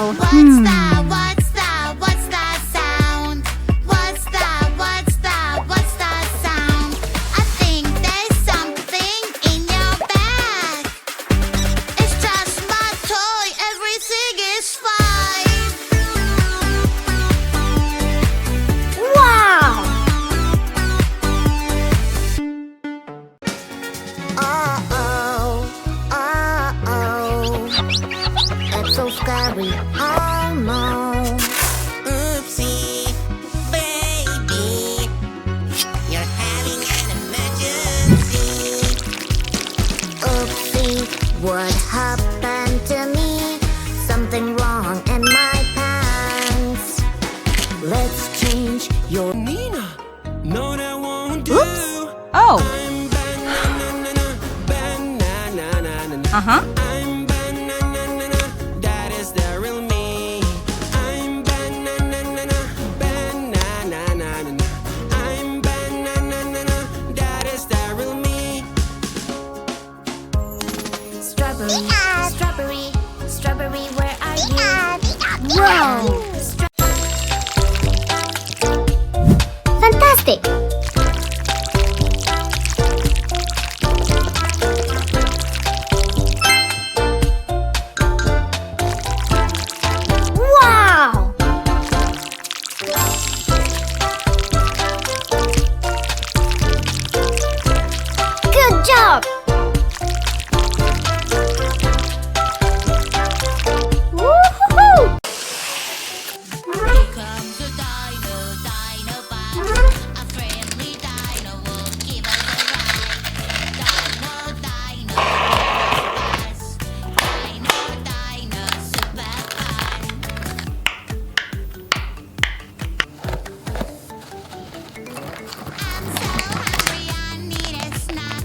What's that sound? What's that sound? I think there's something in your bag. It's just my toy, everything is fine. Wow! It's so scary, oh no. Oopsie, baby, you're having an emergency. Oopsie, what happened to me? Something wrong in my pants. Let's change your Nina, no, that won't do. Oops. Oh. I'm banana, banana. Uh-huh. I'm banana, that is the real me. I'm banana, banana. I'm banana, that is the real me. strawberry, strawberry, strawberry, where are you? Wow! Fantastic! Wow! Good job! Woo-hoo-hoo! Here comes a dino, dino bus. A friendly dino will give us a ride. Dino, dino, bus. Dino, dino, super fun. I'm so hungry, I need a snack.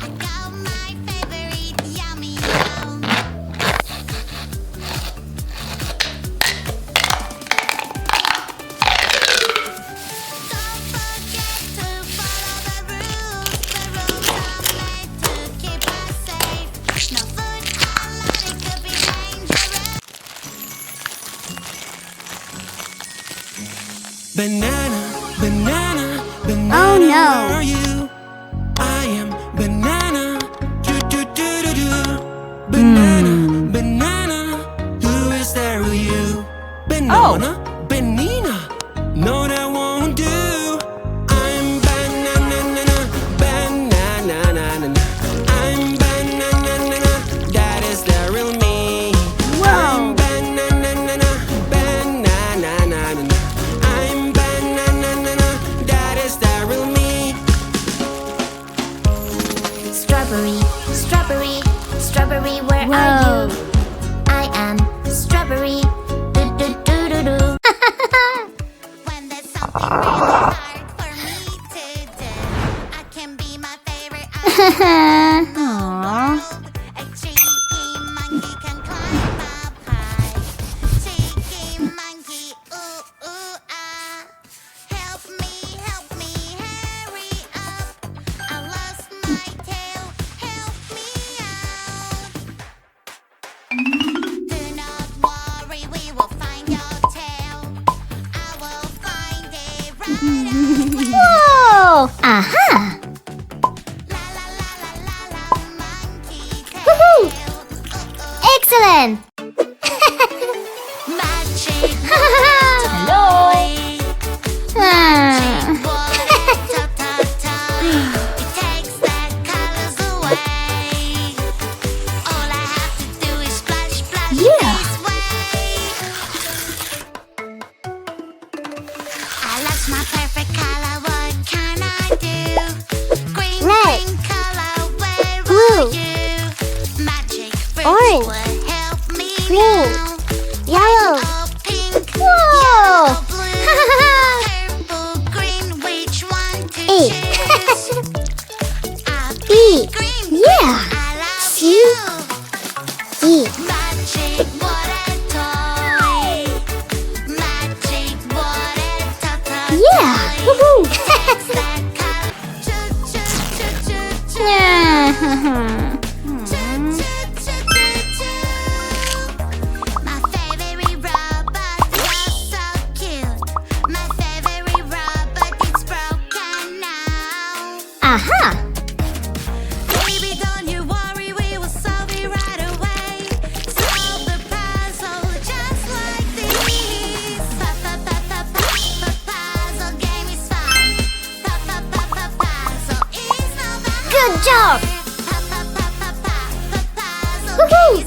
I got my favorite yummy yum. Don't forget to follow the rules. The rules are made to keep us safe. No food allowed, it could be dangerous. Banana, banana, banana. Oh, no. Where are you? I am banana. Do do do do do. Banana, banana. Who is there with you? Banana, banana. No, that won't do. I'm banana, banana. I'm banana. That is the real me. Wow! I'm banana, banana. I'm banana, that is the real me. Strawberry, strawberry, strawberry, where Whoa. are you? I am strawberry. Do do do do do. When there's something really hard for me to do, I can be my favorite. Aww. A cheeky monkey can climb up high. Cheeky monkey, ooh ooh ah. Help me, hurry up. I lost my tail. Help me out. Do not worry, we will find your tail. I will find it right away. Whoa! Aha! La la la la la la, monkey tail. Woohoo! Ooh, ooh. Excellent! Magic Hello. Magic water, ta ta ta. It takes the colors away. All I have to do is splash, splash Yeah. this way. I lost my perfect color. What can I do? Green, Red. green color. Where Blue. are you? Magic fruits Orange. will help me Green. now. Yellow! Oh, pink. Whoa! Blue, purple, green, which one to A. choose? B. Green, Yeah! I love C. you. D. Magic water toy. Magic water toy. Yeah! Woohoo! That color. Choo choo choo choo choo. Yeah. Choo choo choo choo choo. My favorite job! Woohoo!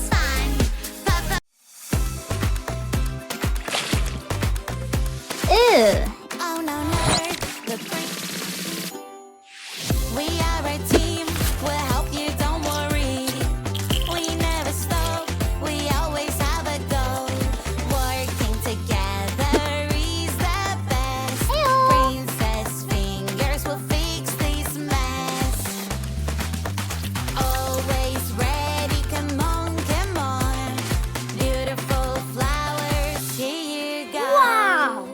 Ew. Oh no, nerd. We are a team. We'll help you, don't worry. We never stop. We always have a goal. Working together is the best. Princess fingers will fix this mess. Always ready, come on, come on. Beautiful flowers, here you go. Wow!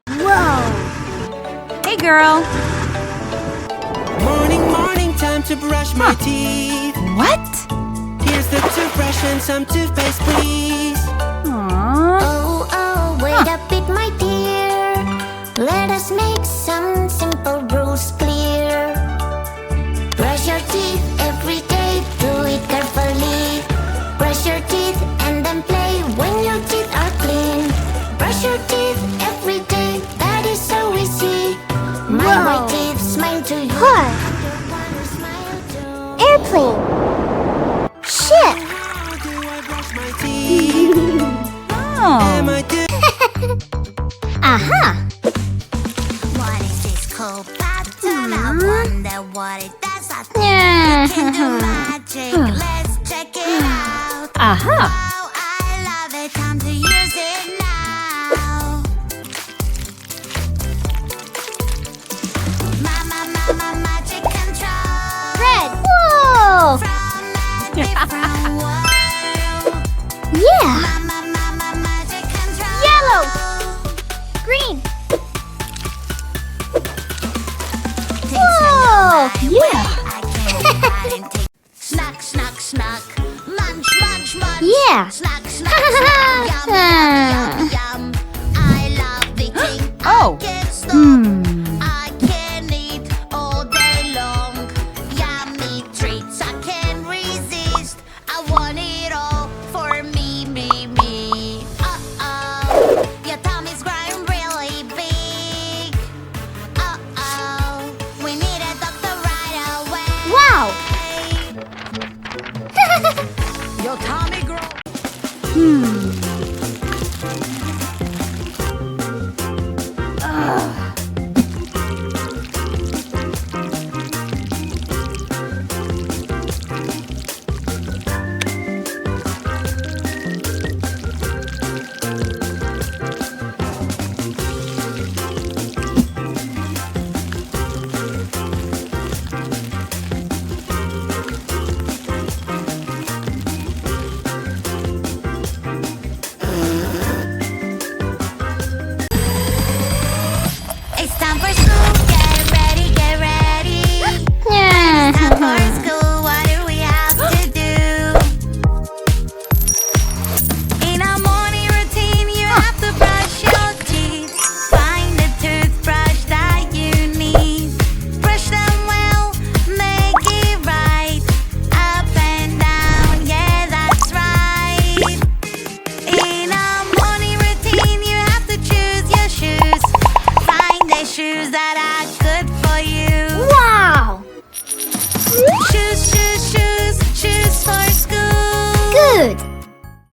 Whoa! Hey, girl. Morning, morning, time to brush my teeth. What? Here's the toothbrush and some toothpaste, please. Aww. Oh, wait a bit, my dear. Let us make some simple rules clear. Brush your teeth every day, do it carefully. Brush your teeth and then play when your teeth are clean. Brush your teeth every day, that is so easy. My white teeth smile to you. Airplane. Ship. How do I brush my teeth? Am Oh. I doing Aha. What is this cool pattern? I wonder what it does. I think it can do magic. Let's check it out. Aha. Oh, I love it. Time to use it now. Mama, magic control. Red. Whoa. From a different world. Yeah. Mama, magic control. Yellow. Green. Whoa. Yeah. I can't hide and take. Snack, snack, snack. Munch, munch, munch. Yeah. Snack, snack, snack. Yum, yum, yum, yum. I love eating. Oh. I can't stop. Hmm. I can eat all day long. Yummy treats I can't resist. I want it all for me, me. Uh-oh. Your tummy's growing really big. Uh-oh. We need a doctor right away. Wow. Your tummy grows. Hmm.